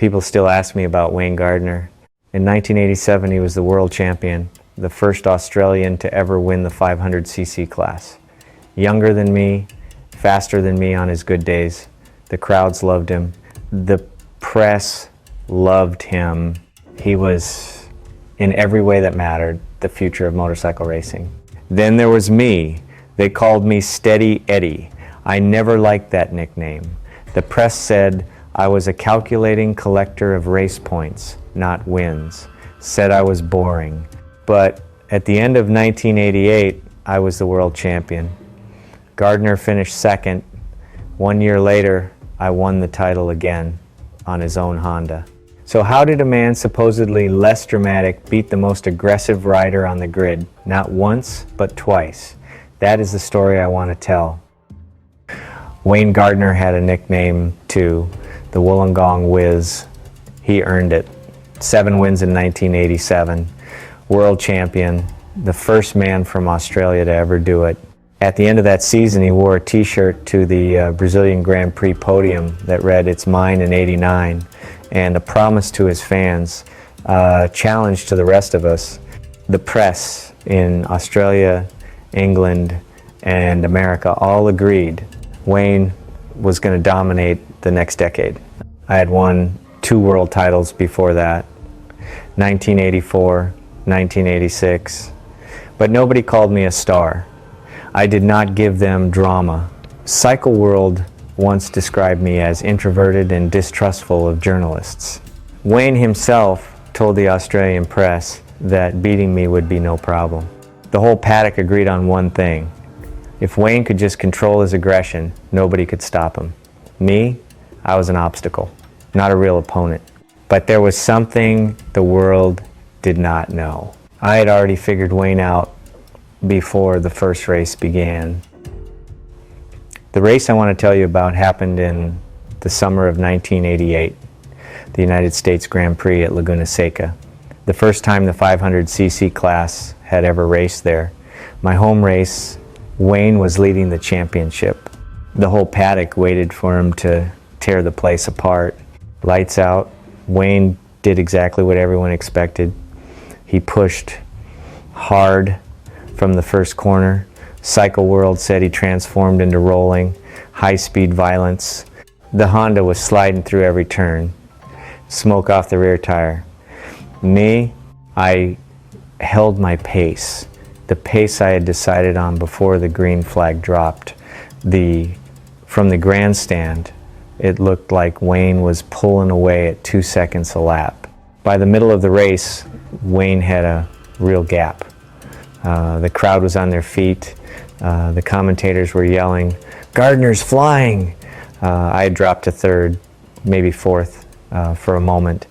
People still ask me about Wayne Gardner. In 1987, he was the world champion, the first Australian to ever win the 500cc class. Younger than me, faster than me on his good days. The crowds loved him. The press loved him. He was, in every way that mattered, the future of motorcycle racing. Then there was me. They called me Steady Eddie. I never liked that nickname. The press said I was a calculating collector of race points, not wins. Said I was boring. But at the end of 1988, I was the world champion. Gardner finished second. 1 year later, I won the title again on his own Honda. So how did a man supposedly less dramatic beat the most aggressive rider on the grid? Not once, but twice. That is the story I want to tell. Wayne Gardner had a nickname too, the Wollongong Whiz. He earned it. 7 wins in 1987. World champion, the first man from Australia to ever do it. At the end of that season, he wore a t-shirt to the Brazilian Grand Prix podium that read, "It's mine in '89," and a promise to his fans, a challenge to the rest of us. The press in Australia, England, and America all agreed Wayne was going to dominate the next decade. I had won 2 world titles before that, 1984, 1986, but nobody called me a star. I did not give them drama. Cycle World once described me as introverted and distrustful of journalists. Wayne himself told the Australian press that beating me would be no problem. The whole paddock agreed on one thing. If Wayne could just control his aggression, nobody could stop him. Me, I was an obstacle, not a real opponent. But there was something the world did not know. I had already figured Wayne out before the first race began. The race I want to tell you about happened in the summer of 1988, the United States Grand Prix at Laguna Seca. The first time the 500cc class had ever raced there. My home race, Wayne was leading the championship. The whole paddock waited for him to tear the place apart. Lights out. Wayne did exactly what everyone expected. He pushed hard from the first corner. Cycle World said he transformed into rolling, high-speed violence. The Honda was sliding through every turn. Smoke off the rear tire. Me, I held my pace. The pace I had decided on before the green flag dropped. From the grandstand, it looked like Wayne was pulling away at 2 seconds a lap. By the middle of the race, Wayne had a real gap. The crowd was on their feet. The commentators were yelling, "Gardner's flying!" I had dropped to third, maybe fourth for a moment.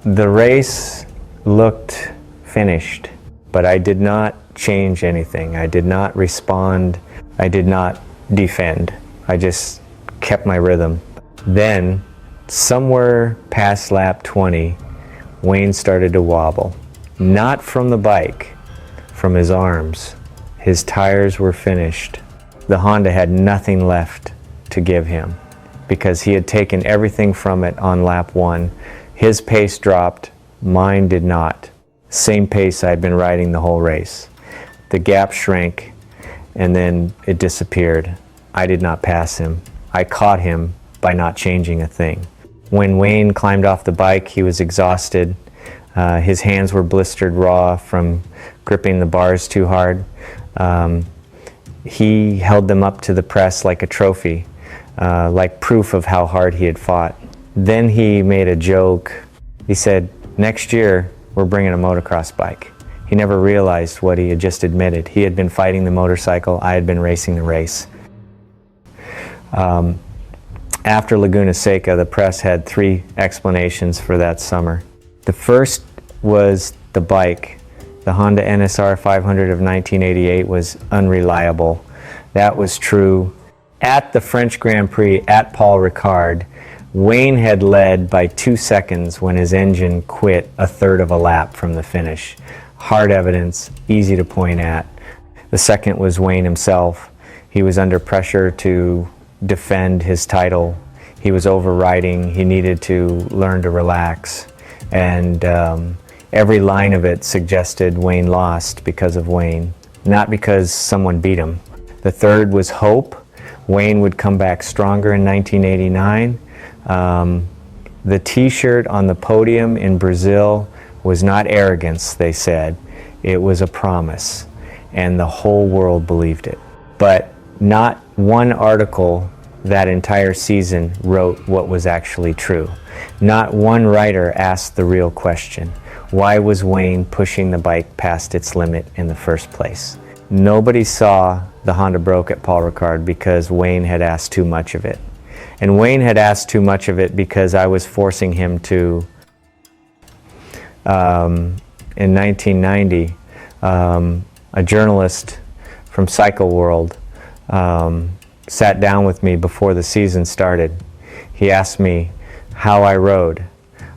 The race looked finished, but I did not change anything. I did not respond. I did not defend. I just kept my rhythm. Then, somewhere past lap 20, Wayne started to wobble. Not from the bike, from his arms. His tires were finished. The Honda had nothing left to give him because he had taken everything from it on lap 1. His pace dropped, mine did not. Same pace I'd been riding the whole race. The gap shrank and then it disappeared. I did not pass him. I caught him by not changing a thing. When Wayne climbed off the bike, he was exhausted. His hands were blistered raw from gripping the bars too hard. He held them up to the press like a trophy, like proof of how hard he had fought. Then he made a joke. He said, "Next year, we're bringing a motocross bike." He never realized what he had just admitted. He had been fighting the motorcycle, I had been racing the race. After Laguna Seca, the press had 3 explanations for that summer. The first was the bike. The Honda NSR 500 of 1988 was unreliable. That was true. At the French Grand Prix at Paul Ricard, Wayne had led by 2 seconds when his engine quit a third of a lap from the finish. Hard evidence, easy to point at. The second was Wayne himself. He was under pressure to defend his title. He was overriding. He needed to learn to relax. And every line of it suggested Wayne lost because of Wayne, not because someone beat him. The third was hope. Wayne would come back stronger in 1989. The t-shirt on the podium in Brazil was not arrogance, they said. It was a promise, and the whole world believed it. But not one article that entire season wrote what was actually true. Not one writer asked the real question. Why was Wayne pushing the bike past its limit in the first place? Nobody saw the Honda broke at Paul Ricard because Wayne had asked too much of it. And Wayne had asked too much of it because I was forcing him to, in 1990, a journalist from Cycle World sat down with me before the season started. He asked me how I rode.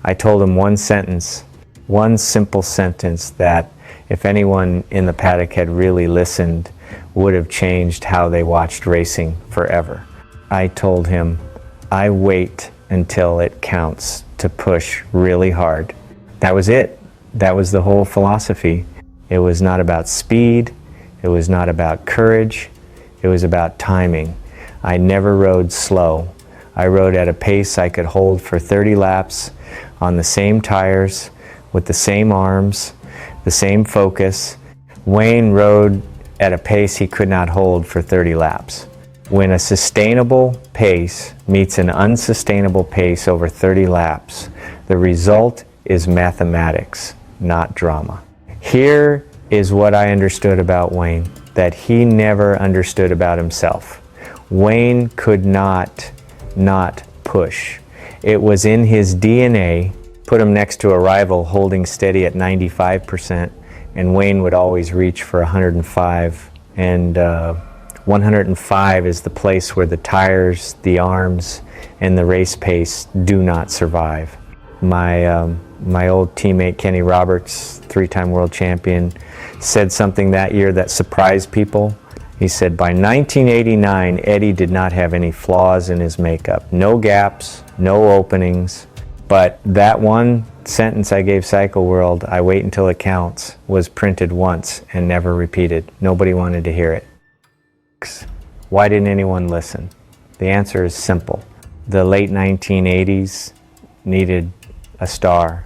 I told him one sentence, one simple sentence that if anyone in the paddock had really listened would have changed how they watched racing forever. I told him, I wait until it counts to push really hard. That was it. That was the whole philosophy. It was not about speed. It was not about courage. It was about timing. I never rode slow. I rode at a pace I could hold for 30 laps on the same tires, with the same arms, the same focus. Wayne rode at a pace he could not hold for 30 laps. When a sustainable pace meets an unsustainable pace over 30 laps, the result is mathematics, not drama. Here is what I understood about Wayne that he never understood about himself. Wayne could not push. It was in his DNA. Put him next to a rival holding steady at 95%, and Wayne would always reach for 105. And 105 is the place where the tires, the arms, and the race pace do not survive. My old teammate Kenny Roberts, three-time world champion, said something that year that surprised people. He said, by 1989, Eddie did not have any flaws in his makeup. No gaps, no openings. But that one sentence I gave Cycle World, I wait until it counts, was printed once and never repeated. Nobody wanted to hear it. Why didn't anyone listen? The answer is simple. The late 1980s needed a star.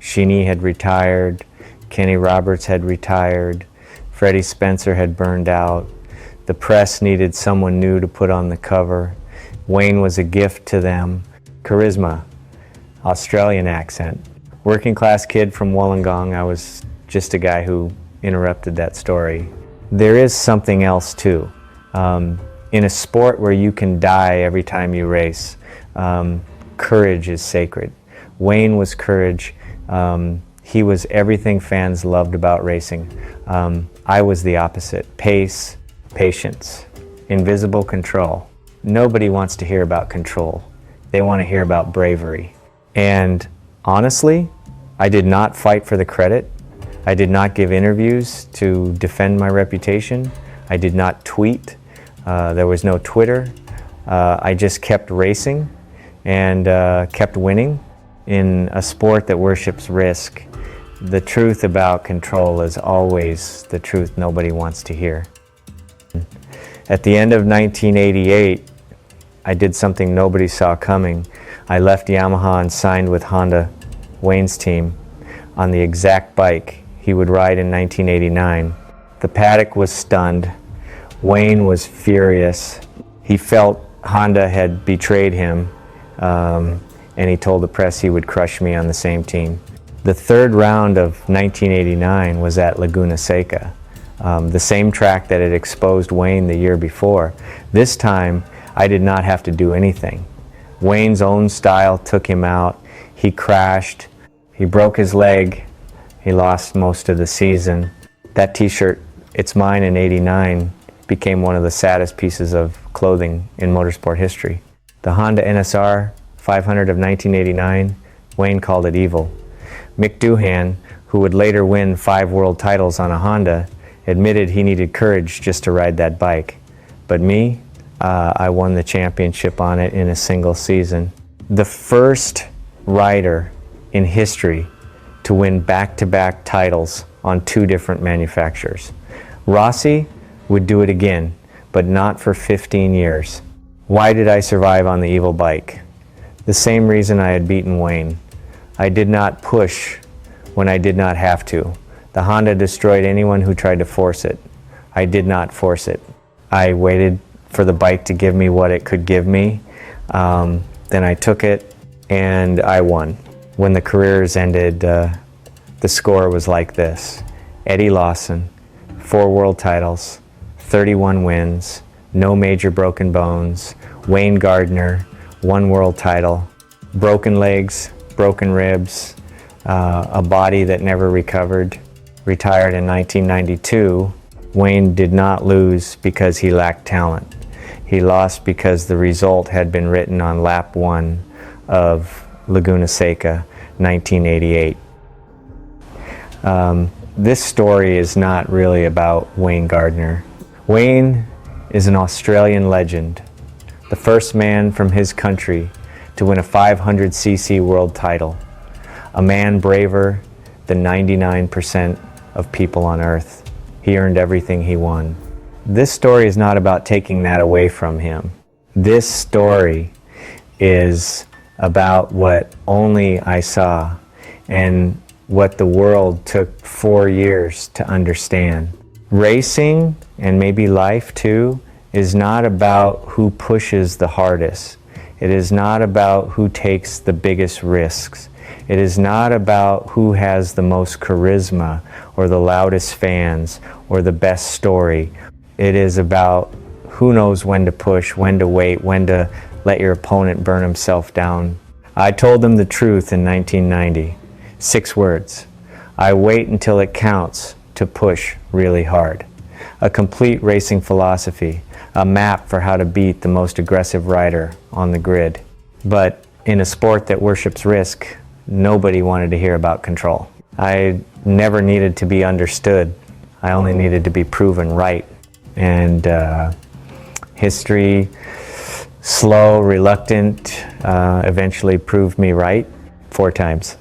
Sheeny had retired. Kenny Roberts had retired. Freddie Spencer had burned out. The press needed someone new to put on the cover. Wayne was a gift to them. Charisma, Australian accent. Working class kid from Wollongong. I was just a guy who interrupted that story. There is something else too. In a sport where you can die every time you race, courage is sacred. Wayne was courage. He was everything fans loved about racing. I was the opposite. Pace, patience, invisible control. Nobody wants to hear about control. They want to hear about bravery. And honestly, I did not fight for the credit. I did not give interviews to defend my reputation. I did not tweet. There was no Twitter. I just kept racing and kept winning in a sport that worships risk. The truth about control is always the truth nobody wants to hear. At the end of 1988, I did something nobody saw coming. I left Yamaha and signed with Honda, Wayne's team, on the exact bike he would ride in 1989. The paddock was stunned. Wayne was furious. He felt Honda had betrayed him, and he told the press he would crush me on the same team. The third round of 1989 was at Laguna Seca, the same track that had exposed Wayne the year before. This time, I did not have to do anything. Wayne's own style took him out. He crashed. He broke his leg. He lost most of the season. That t-shirt, It's Mine in '89, became one of the saddest pieces of clothing in motorsport history. The Honda NSR 500 of 1989, Wayne called it evil. Mick Doohan, who would later win 5 world titles on a Honda, admitted he needed courage just to ride that bike. But me, I won the championship on it in a single season. The first rider in history to win back-to-back titles on 2 different manufacturers. Rossi would do it again, but not for 15 years. Why did I survive on the evil bike? The same reason I had beaten Wayne. I did not push when I did not have to. The Honda destroyed anyone who tried to force it. I did not force it. I waited for the bike to give me what it could give me. Then I took it and I won. When the careers ended, the score was like this. Eddie Lawson, 4 world titles, 31 wins, no major broken bones. Wayne Gardner, 1 world title, broken legs, broken ribs, a body that never recovered. Retired in 1992. Wayne did not lose because he lacked talent. He lost because the result had been written on lap 1 of Laguna Seca, 1988. This story is not really about Wayne Gardner. Wayne is an Australian legend, the first man from his country to win a 500cc world title, a man braver than 99% of people on earth. He earned everything he won. This story is not about taking that away from him. This story is about what only I saw and what the world took 4 years to understand. Racing, and maybe life too, is not about who pushes the hardest. It is not about who takes the biggest risks. It is not about who has the most charisma or the loudest fans or the best story. It is about who knows when to push, when to wait, when to let your opponent burn himself down. I told them the truth in 1990. 6 words. I wait until it counts to push really hard. A complete racing philosophy, a map for how to beat the most aggressive rider on the grid. But in a sport that worships risk, nobody wanted to hear about control. I never needed to be understood. I only needed to be proven right. And history, slow, reluctant, eventually proved me right 4 times.